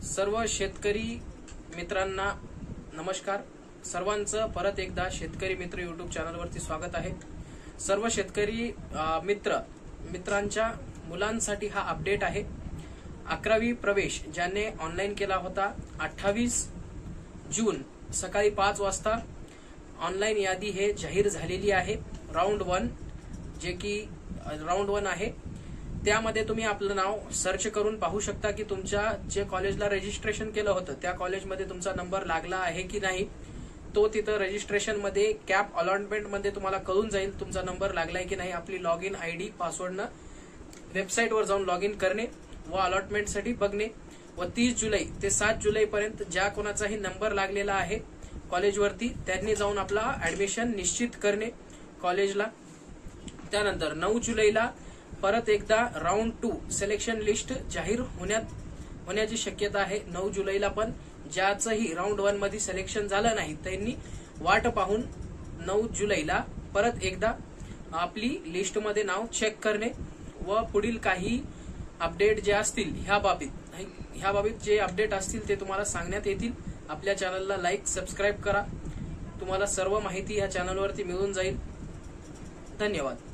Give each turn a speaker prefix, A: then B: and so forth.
A: सर्व शेतकरी मित्रांना नमस्कार। सर्वांचं परत एकदा शेतकरी मित्र यूट्यूब चॅनलवरती स्वागत आहे। सर्व शेतकरी मित्रांच्या मुलांसाठी हा अपडेट आहे। 11वी प्रवेश ज्याने ऑनलाईन केला होता 28 जून सकाळी 5 वाजता ऑनलाईन यादी हे जाहीर झालेली आहे। राऊंड 1 जे की राऊंड 1 आहे, त्यामध्ये तुम्ही आपलं नाव सर्च करून पाहू शकता की तुमच्या जे कॉलेजला रजिस्ट्रेशन केलं होतं त्या कॉलेजमध्ये तुमचा नंबर लागला आहे की नाही। तो तिथं रजिस्ट्रेशन मध्ये कॅप अलॉटमेंट मध्ये तुम्हाला कळून जाईल तुमचा नंबर लागलाय की नाही। आपली लॉग इन आयडी पासवर्डनं वेबसाईटवर जाऊन लॉग इन करणे व अलॉटमेंटसाठी बघणे व 30 जुलै ते 7 जुलै पर्यंत ज्या कोणाचाही नंबर लागलेला आहे कॉलेजवरती त्यांनी जाऊन आपला ऍडमिशन निश्चित करणे कॉलेजला। त्यानंतर 9 जुलैला परत एकदा राऊंड 2 सिलेक्शन लिस्ट जाहीर होण्याची शक्यता आहे। 9 जुलैला पण ज्याचंही राऊंड 1 मध्ये सिलेक्शन झालं नाही त्यांनी वाट पाहून 9 जुलैला परत एकदा आपली लिस्ट मध्ये नाव चेक करणे व पुढील काही अपडेट जे असतील ह्या बाबतीत जे अपडेट असतील ते तुम्हाला सांगण्यात येतील। आपल्या चॅनलला लाईक सबस्क्राईब करा, तुम्हाला सर्व माहिती ह्या चॅनलवरती मिळून जाईल। धन्यवाद।